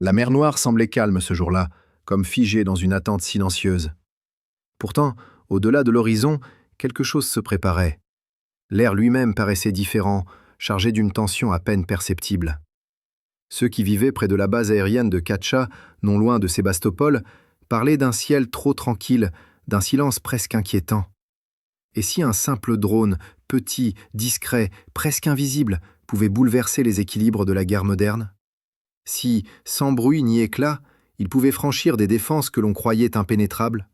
La mer Noire semblait calme ce jour-là, comme figée dans une attente silencieuse. Pourtant, au-delà de l'horizon, quelque chose se préparait. L'air lui-même paraissait différent, chargé d'une tension à peine perceptible. Ceux qui vivaient près de la base aérienne de Katcha, non loin de Sébastopol, parlaient d'un ciel trop tranquille, d'un silence presque inquiétant. Et si un simple drone, petit, discret, presque invisible, pouvait bouleverser les équilibres de la guerre moderne? Si, sans bruit ni éclat, il pouvait franchir des défenses que l'on croyait impénétrables?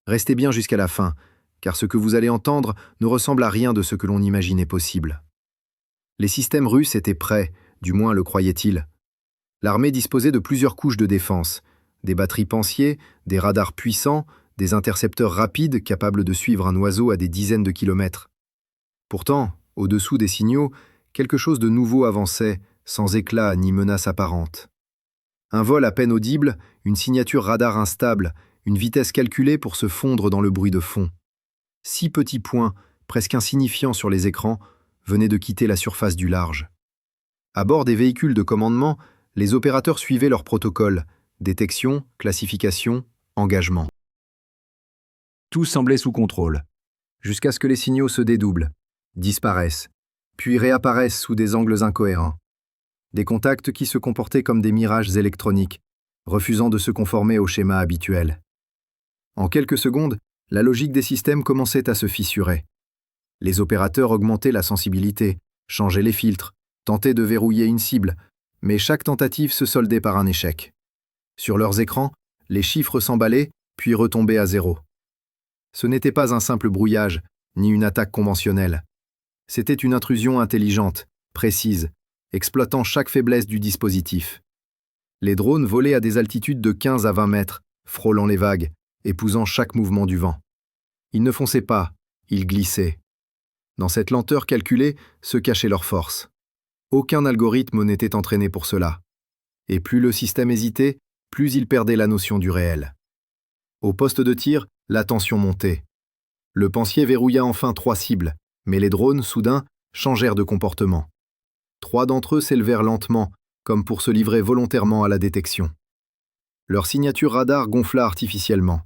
Restez bien jusqu'à la fin, car ce que vous allez entendre ne ressemble à rien de ce que l'on imaginait possible. Les systèmes russes étaient prêts, du moins le croyaient-ils. L'armée disposait de plusieurs couches de défense, des batteries Pensier, des radars puissants, des intercepteurs rapides capables de suivre un oiseau à des dizaines de kilomètres. Pourtant, au-dessous des signaux, quelque chose de nouveau avançait, sans éclat ni menace apparente. Un vol à peine audible, une signature radar instable, une vitesse calculée pour se fondre dans le bruit de fond. 6 petits points, presque insignifiants sur les écrans, venaient de quitter la surface du large. À bord des véhicules de commandement, les opérateurs suivaient leur protocole: détection, classification, engagement. Tout semblait sous contrôle, jusqu'à ce que les signaux se dédoublent, disparaissent, puis réapparaissent sous des angles incohérents. Des contacts qui se comportaient comme des mirages électroniques, refusant de se conformer au schéma habituel. En quelques secondes, la logique des systèmes commençait à se fissurer. Les opérateurs augmentaient la sensibilité, changeaient les filtres, tentaient de verrouiller une cible, mais chaque tentative se soldait par un échec. Sur leurs écrans, les chiffres s'emballaient, puis retombaient à zéro. Ce n'était pas un simple brouillage, ni une attaque conventionnelle. C'était une intrusion intelligente, précise, exploitant chaque faiblesse du dispositif. Les drones volaient à des altitudes de 15 à 20 mètres, frôlant les vagues, épousant chaque mouvement du vent. Ils ne fonçaient pas, ils glissaient. Dans cette lenteur calculée se cachait leur force. Aucun algorithme n'était entraîné pour cela. Et plus le système hésitait, plus il perdait la notion du réel. Au poste de tir, la tension montait. Le Pensier verrouilla enfin 3 cibles, mais les drones, soudain, changèrent de comportement. 3 d'entre eux s'élevèrent lentement, comme pour se livrer volontairement à la détection. Leur signature radar gonfla artificiellement.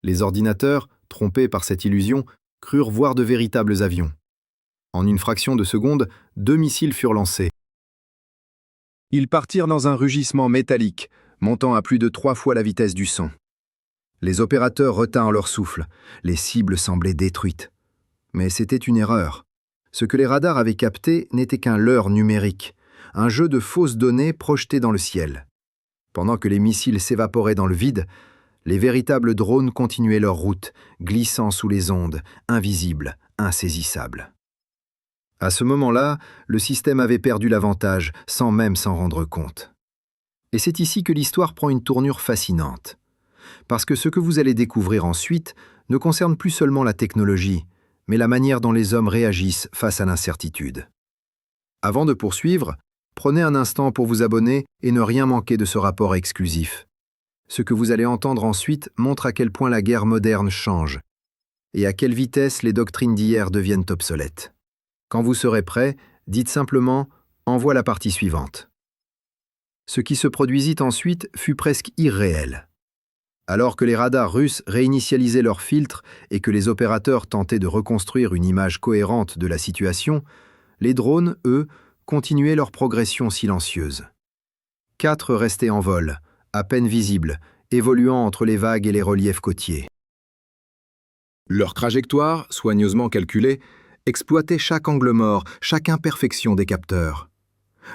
Les ordinateurs, trompés par cette illusion, crurent voir de véritables avions. En une fraction de seconde, 2 missiles furent lancés. Ils partirent dans un rugissement métallique, montant à plus de 3 fois la vitesse du son. Les opérateurs retinrent leur souffle, les cibles semblaient détruites. Mais c'était une erreur. Ce que les radars avaient capté n'était qu'un leurre numérique, un jeu de fausses données projetées dans le ciel. Pendant que les missiles s'évaporaient dans le vide, les véritables drones continuaient leur route, glissant sous les ondes, invisibles, insaisissables. À ce moment-là, le système avait perdu l'avantage, sans même s'en rendre compte. Et c'est ici que l'histoire prend une tournure fascinante. Parce que ce que vous allez découvrir ensuite ne concerne plus seulement la technologie, mais la manière dont les hommes réagissent face à l'incertitude. Avant de poursuivre, prenez un instant pour vous abonner et ne rien manquer de ce rapport exclusif. Ce que vous allez entendre ensuite montre à quel point la guerre moderne change et à quelle vitesse les doctrines d'hier deviennent obsolètes. Quand vous serez prêt, dites simplement « Envoie la partie suivante ». Ce qui se produisit ensuite fut presque irréel. Alors que les radars russes réinitialisaient leurs filtres et que les opérateurs tentaient de reconstruire une image cohérente de la situation, les drones, eux, continuaient leur progression silencieuse. 4 restaient en vol, à peine visibles, évoluant entre les vagues et les reliefs côtiers. Leur trajectoire, soigneusement calculée, exploitait chaque angle mort, chaque imperfection des capteurs.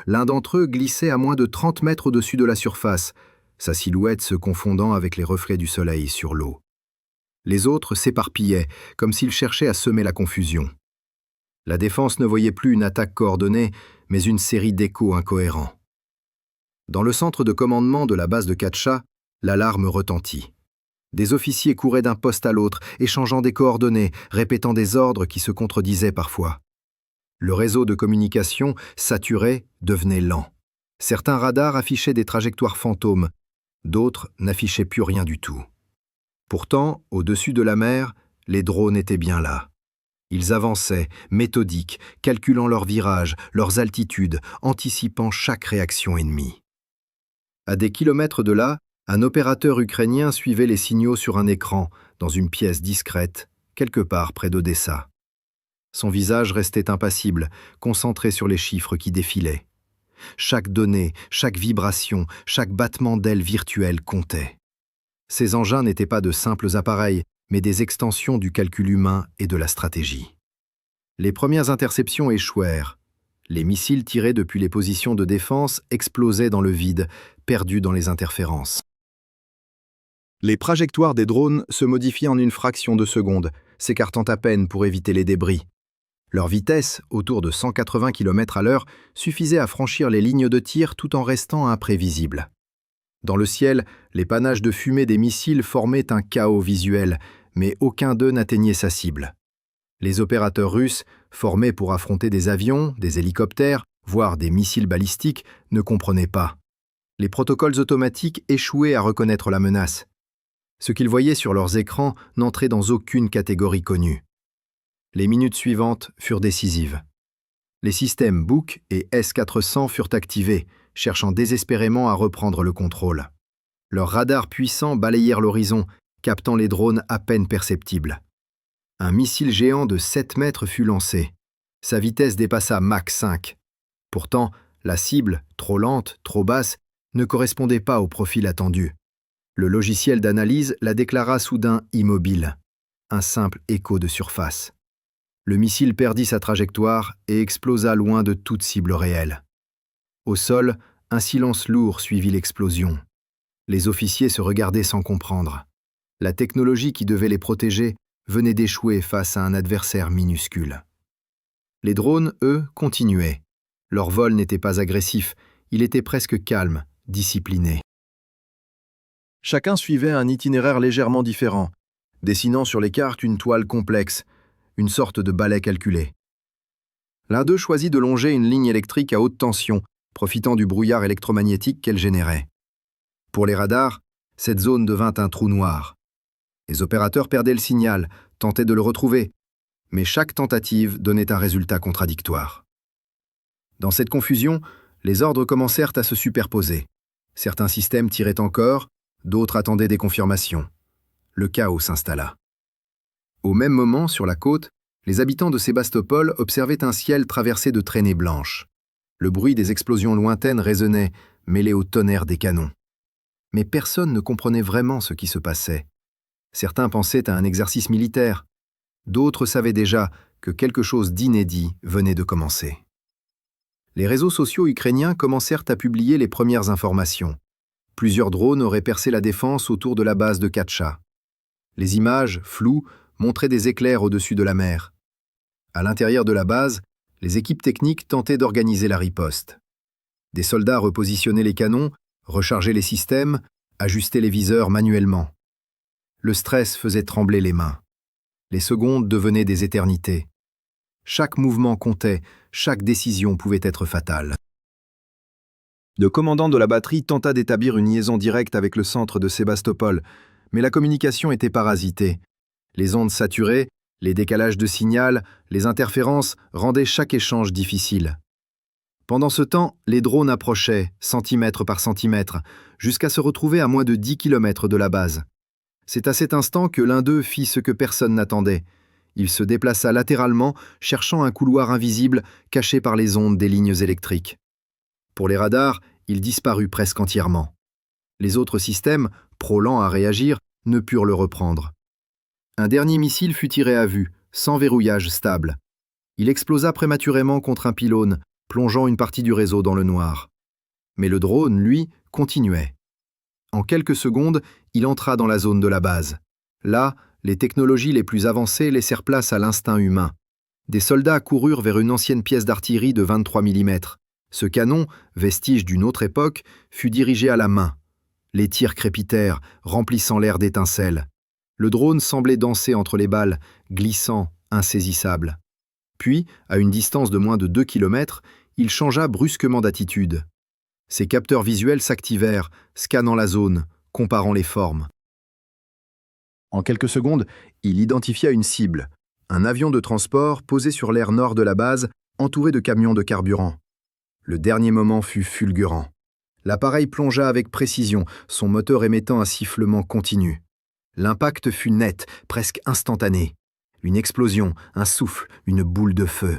L'un d'entre eux glissait à moins de 30 mètres au-dessus de la surface, sa silhouette se confondant avec les reflets du soleil sur l'eau. Les autres s'éparpillaient, comme s'ils cherchaient à semer la confusion. La défense ne voyait plus une attaque coordonnée, mais une série d'échos incohérents. Dans le centre de commandement de la base de Katcha, l'alarme retentit. Des officiers couraient d'un poste à l'autre, échangeant des coordonnées, répétant des ordres qui se contredisaient parfois. Le réseau de communication, saturé, devenait lent. Certains radars affichaient des trajectoires fantômes, d'autres n'affichaient plus rien du tout. Pourtant, au-dessus de la mer, les drones étaient bien là. Ils avançaient, méthodiques, calculant leurs virages, leurs altitudes, anticipant chaque réaction ennemie. À des kilomètres de là, un opérateur ukrainien suivait les signaux sur un écran, dans une pièce discrète, quelque part près d'Odessa. Son visage restait impassible, concentré sur les chiffres qui défilaient. Chaque donnée, chaque vibration, chaque battement d'aile virtuelle comptait. Ces engins n'étaient pas de simples appareils, mais des extensions du calcul humain et de la stratégie. Les premières interceptions échouèrent. Les missiles tirés depuis les positions de défense explosaient dans le vide, perdus dans les interférences. Les trajectoires des drones se modifiaient en une fraction de seconde, s'écartant à peine pour éviter les débris. Leur vitesse, autour de 180 km/h, suffisait à franchir les lignes de tir tout en restant imprévisibles. Dans le ciel, les panaches de fumée des missiles formaient un chaos visuel, mais aucun d'eux n'atteignait sa cible. Les opérateurs russes, formés pour affronter des avions, des hélicoptères, voire des missiles balistiques, ne comprenaient pas. Les protocoles automatiques échouaient à reconnaître la menace. Ce qu'ils voyaient sur leurs écrans n'entrait dans aucune catégorie connue. Les minutes suivantes furent décisives. Les systèmes Buk et S-400 furent activés, cherchant désespérément à reprendre le contrôle. Leurs radars puissants balayèrent l'horizon, captant les drones à peine perceptibles. Un missile géant de 7 mètres fut lancé. Sa vitesse dépassa Mach 5. Pourtant, la cible, trop lente, trop basse, ne correspondait pas au profil attendu. Le logiciel d'analyse la déclara soudain immobile. Un simple écho de surface. Le missile perdit sa trajectoire et explosa loin de toute cible réelle. Au sol, un silence lourd suivit l'explosion. Les officiers se regardaient sans comprendre. La technologie qui devait les protéger venait d'échouer face à un adversaire minuscule. Les drones, eux, continuaient. Leur vol n'était pas agressif, il était presque calme, discipliné. Chacun suivait un itinéraire légèrement différent, dessinant sur les cartes une toile complexe, une sorte de balai calculé. L'un d'eux choisit de longer une ligne électrique à haute tension, profitant du brouillard électromagnétique qu'elle générait. Pour les radars, cette zone devint un trou noir. Les opérateurs perdaient le signal, tentaient de le retrouver, mais chaque tentative donnait un résultat contradictoire. Dans cette confusion, les ordres commencèrent à se superposer. Certains systèmes tiraient encore, d'autres attendaient des confirmations. Le chaos s'installa. Au même moment, sur la côte, les habitants de Sébastopol observaient un ciel traversé de traînées blanches. Le bruit des explosions lointaines résonnait, mêlé au tonnerre des canons. Mais personne ne comprenait vraiment ce qui se passait. Certains pensaient à un exercice militaire. D'autres savaient déjà que quelque chose d'inédit venait de commencer. Les réseaux sociaux ukrainiens commencèrent à publier les premières informations. Plusieurs drones auraient percé la défense autour de la base de Katcha. Les images, floues, montraient des éclairs au-dessus de la mer. À l'intérieur de la base, les équipes techniques tentaient d'organiser la riposte. Des soldats repositionnaient les canons, rechargeaient les systèmes, ajustaient les viseurs manuellement. Le stress faisait trembler les mains. Les secondes devenaient des éternités. Chaque mouvement comptait, chaque décision pouvait être fatale. Le commandant de la batterie tenta d'établir une liaison directe avec le centre de Sébastopol, mais la communication était parasitée. Les ondes saturées, les décalages de signal, les interférences rendaient chaque échange difficile. Pendant ce temps, les drones approchaient, centimètre par centimètre, jusqu'à se retrouver à moins de 10 km de la base. C'est à cet instant que l'un d'eux fit ce que personne n'attendait. Il se déplaça latéralement, cherchant un couloir invisible caché par les ondes des lignes électriques. Pour les radars, il disparut presque entièrement. Les autres systèmes, trop lents à réagir, ne purent le reprendre. Un dernier missile fut tiré à vue, sans verrouillage stable. Il explosa prématurément contre un pylône, plongeant une partie du réseau dans le noir. Mais le drone, lui, continuait. En quelques secondes, il entra dans la zone de la base. Là, les technologies les plus avancées laissèrent place à l'instinct humain. Des soldats coururent vers une ancienne pièce d'artillerie de 23 mm. Ce canon, vestige d'une autre époque, fut dirigé à la main. Les tirs crépitèrent, remplissant l'air d'étincelles. Le drone semblait danser entre les balles, glissant, insaisissable. Puis, à une distance de moins de 2 km, il changea brusquement d'attitude. Ses capteurs visuels s'activèrent, scannant la zone, comparant les formes. En quelques secondes, il identifia une cible, un avion de transport posé sur l'aire nord de la base, entouré de camions de carburant. Le dernier moment fut fulgurant. L'appareil plongea avec précision, son moteur émettant un sifflement continu. L'impact fut net, presque instantané. Une explosion, un souffle, une boule de feu.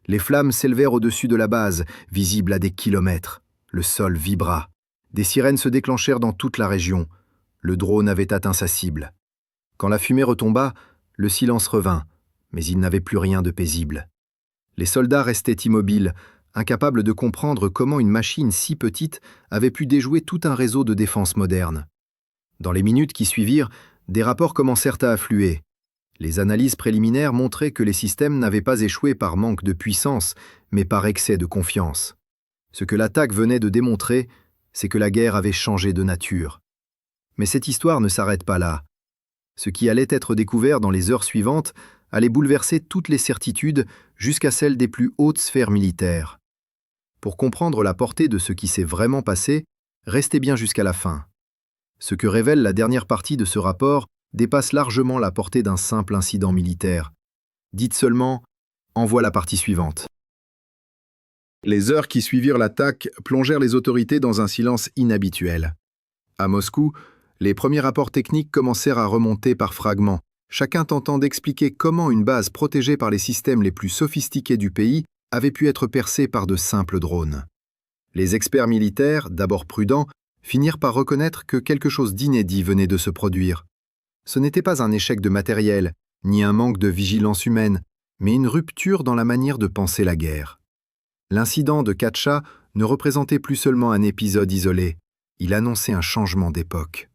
Les flammes s'élevèrent au-dessus de la base, visibles à des kilomètres. Le sol vibra. Des sirènes se déclenchèrent dans toute la région. Le drone avait atteint sa cible. Quand la fumée retomba, le silence revint, mais il n'avait plus rien de paisible. Les soldats restaient immobiles, incapables de comprendre comment une machine si petite avait pu déjouer tout un réseau de défense moderne. Dans les minutes qui suivirent, des rapports commencèrent à affluer. Les analyses préliminaires montraient que les systèmes n'avaient pas échoué par manque de puissance, mais par excès de confiance. Ce que l'attaque venait de démontrer, c'est que la guerre avait changé de nature. Mais cette histoire ne s'arrête pas là. Ce qui allait être découvert dans les heures suivantes allait bouleverser toutes les certitudes jusqu'à celles des plus hautes sphères militaires. Pour comprendre la portée de ce qui s'est vraiment passé, restez bien jusqu'à la fin. Ce que révèle la dernière partie de ce rapport dépasse largement la portée d'un simple incident militaire. Dites seulement « envoie la partie suivante ». Les heures qui suivirent l'attaque plongèrent les autorités dans un silence inhabituel. À Moscou, les premiers rapports techniques commencèrent à remonter par fragments, chacun tentant d'expliquer comment une base protégée par les systèmes les plus sophistiqués du pays avait pu être percée par de simples drones. Les experts militaires, d'abord prudents, finirent par reconnaître que quelque chose d'inédit venait de se produire. Ce n'était pas un échec de matériel, ni un manque de vigilance humaine, mais une rupture dans la manière de penser la guerre. L'incident de Katcha ne représentait plus seulement un épisode isolé, il annonçait un changement d'époque.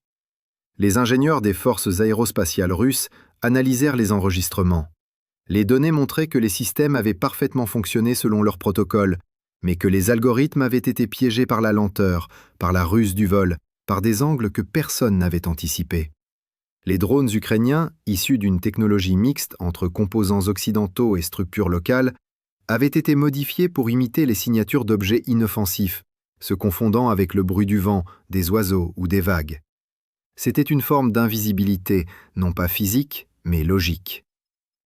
Les ingénieurs des forces aérospatiales russes analysèrent les enregistrements. Les données montraient que les systèmes avaient parfaitement fonctionné selon leurs protocoles, mais que les algorithmes avaient été piégés par la lenteur, par la ruse du vol, par des angles que personne n'avait anticipés. Les drones ukrainiens, issus d'une technologie mixte entre composants occidentaux et structures locales, avaient été modifiés pour imiter les signatures d'objets inoffensifs, se confondant avec le bruit du vent, des oiseaux ou des vagues. C'était une forme d'invisibilité, non pas physique, mais logique.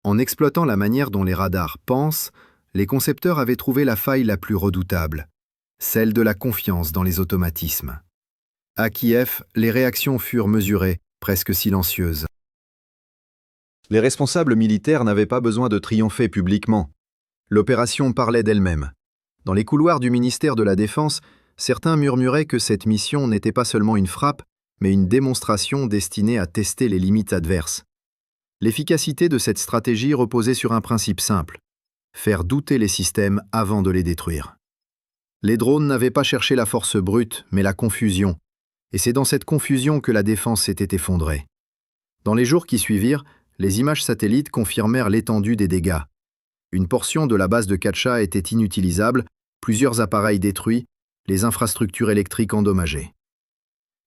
En exploitant la manière dont les radars pensent, les concepteurs avaient trouvé la faille la plus redoutable, celle de la confiance dans les automatismes. À Kiev, les réactions furent mesurées, presque silencieuses. Les responsables militaires n'avaient pas besoin de triompher publiquement. L'opération parlait d'elle-même. Dans les couloirs du ministère de la Défense, certains murmuraient que cette mission n'était pas seulement une frappe, mais une démonstration destinée à tester les limites adverses. L'efficacité de cette stratégie reposait sur un principe simple: faire douter les systèmes avant de les détruire. Les drones n'avaient pas cherché la force brute, mais la confusion, et c'est dans cette confusion que la défense s'était effondrée. Dans les jours qui suivirent, les images satellites confirmèrent l'étendue des dégâts. Une portion de la base de Katcha était inutilisable, plusieurs appareils détruits, les infrastructures électriques endommagées.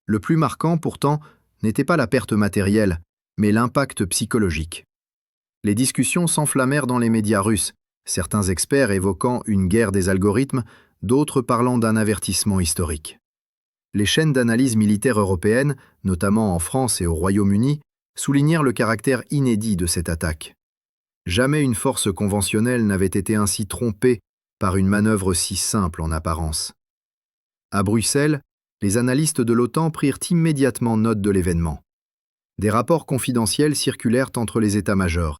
Le plus marquant, pourtant, n'était pas la perte matérielle, mais l'impact psychologique. Les discussions s'enflammèrent dans les médias russes, certains experts évoquant une guerre des algorithmes, d'autres parlant d'un avertissement historique. Les chaînes d'analyse militaire européennes, notamment en France et au Royaume-Uni, soulignèrent le caractère inédit de cette attaque. Jamais une force conventionnelle n'avait été ainsi trompée par une manœuvre si simple en apparence. À Bruxelles, les analystes de l'OTAN prirent immédiatement note de l'événement. Des rapports confidentiels circulèrent entre les états-majors.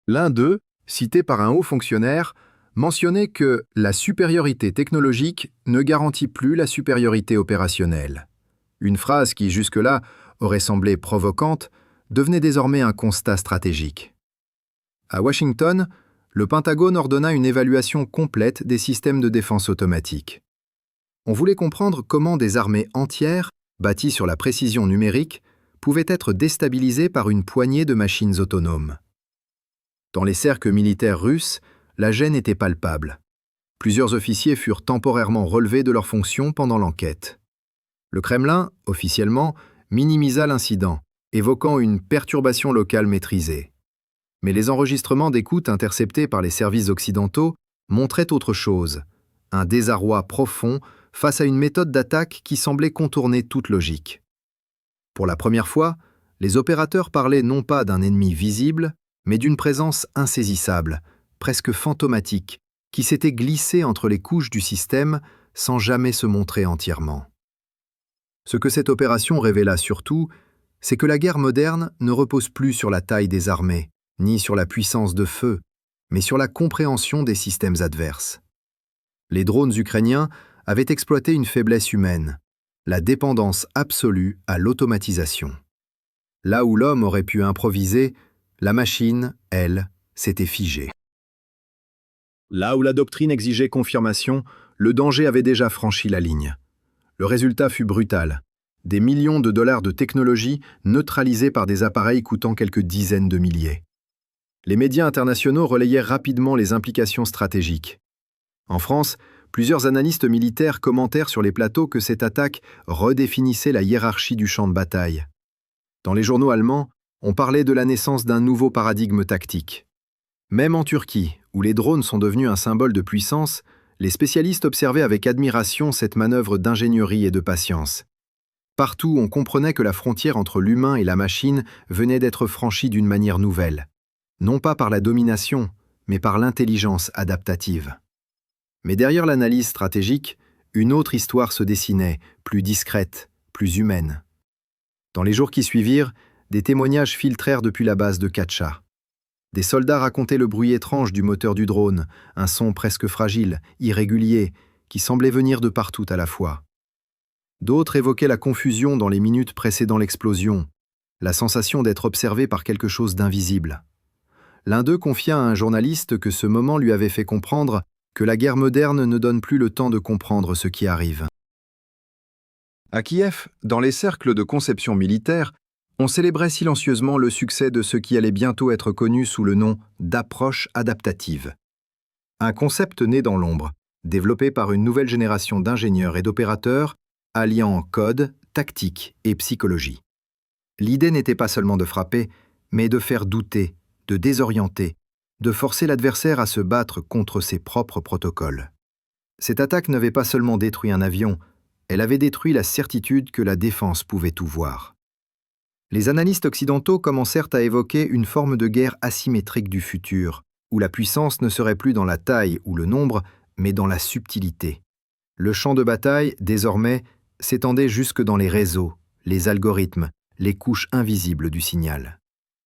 L'un d'eux, cité par un haut fonctionnaire, mentionnait que la supériorité technologique ne garantit plus la supériorité opérationnelle. Une phrase qui, jusque-là, aurait semblé provocante, devenait désormais un constat stratégique. À Washington, le Pentagone ordonna une évaluation complète des systèmes de défense automatique. On voulait comprendre comment des armées entières, bâties sur la précision numérique, pouvaient être déstabilisées par une poignée de machines autonomes. Dans les cercles militaires russes, la gêne était palpable. Plusieurs officiers furent temporairement relevés de leurs fonctions pendant l'enquête. Le Kremlin, officiellement, minimisa l'incident, évoquant une perturbation locale maîtrisée. Mais les enregistrements d'écoute interceptés par les services occidentaux montraient autre chose, un désarroi profond face à une méthode d'attaque qui semblait contourner toute logique. Pour la première fois, les opérateurs parlaient non pas d'un ennemi visible, mais d'une présence insaisissable, presque fantomatique, qui s'était glissée entre les couches du système sans jamais se montrer entièrement. Ce que cette opération révéla surtout, c'est que la guerre moderne ne repose plus sur la taille des armées, ni sur la puissance de feu, mais sur la compréhension des systèmes adverses. Les drones ukrainiens avaient exploité une faiblesse humaine, la dépendance absolue à l'automatisation. Là où l'homme aurait pu improviser, la machine, elle, s'était figée. Là où la doctrine exigeait confirmation, le danger avait déjà franchi la ligne. Le résultat fut brutal. Des millions de dollars de technologie neutralisés par des appareils coûtant quelques dizaines de milliers. Les médias internationaux relayaient rapidement les implications stratégiques. En France, plusieurs analystes militaires commentèrent sur les plateaux que cette attaque redéfinissait la hiérarchie du champ de bataille. Dans les journaux allemands, on parlait de la naissance d'un nouveau paradigme tactique. Même en Turquie, où les drones sont devenus un symbole de puissance, les spécialistes observaient avec admiration cette manœuvre d'ingénierie et de patience. Partout, on comprenait que la frontière entre l'humain et la machine venait d'être franchie d'une manière nouvelle. Non pas par la domination, mais par l'intelligence adaptative. Mais derrière l'analyse stratégique, une autre histoire se dessinait, plus discrète, plus humaine. Dans les jours qui suivirent, des témoignages filtrèrent depuis la base de Katcha. Des soldats racontaient le bruit étrange du moteur du drone, un son presque fragile, irrégulier, qui semblait venir de partout à la fois. D'autres évoquaient la confusion dans les minutes précédant l'explosion, la sensation d'être observé par quelque chose d'invisible. L'un d'eux confia à un journaliste que ce moment lui avait fait comprendre que la guerre moderne ne donne plus le temps de comprendre ce qui arrive. À Kiev, dans les cercles de conception militaire, on célébrait silencieusement le succès de ce qui allait bientôt être connu sous le nom d'approche adaptative. Un concept né dans l'ombre, développé par une nouvelle génération d'ingénieurs et d'opérateurs, alliant code, tactique et psychologie. L'idée n'était pas seulement de frapper, mais de faire douter, de désorienter, de forcer l'adversaire à se battre contre ses propres protocoles. Cette attaque n'avait pas seulement détruit un avion, elle avait détruit la certitude que la défense pouvait tout voir. Les analystes occidentaux commencèrent à évoquer une forme de guerre asymétrique du futur, où la puissance ne serait plus dans la taille ou le nombre, mais dans la subtilité. Le champ de bataille, désormais, s'étendait jusque dans les réseaux, les algorithmes, les couches invisibles du signal.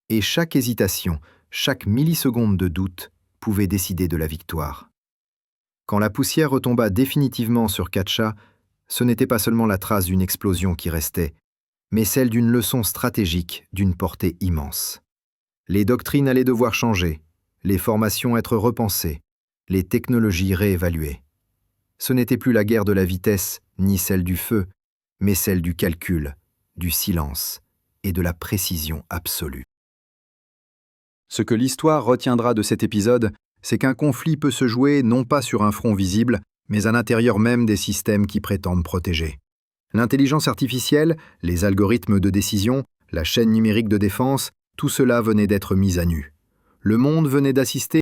Et chaque hésitation, chaque milliseconde de doute pouvait décider de la victoire. Quand la poussière retomba définitivement sur Katcha, ce n'était pas seulement la trace d'une explosion qui restait, mais celle d'une leçon stratégique d'une portée immense. Les doctrines allaient devoir changer, les formations être repensées, les technologies réévaluées. Ce n'était plus la guerre de la vitesse, ni celle du feu, mais celle du calcul, du silence et de la précision absolue. Ce que l'histoire retiendra de cet épisode, c'est qu'un conflit peut se jouer non pas sur un front visible, mais à l'intérieur même des systèmes qui prétendent protéger. L'intelligence artificielle, les algorithmes de décision, la chaîne numérique de défense, tout cela venait d'être mis à nu. Le monde venait d'assister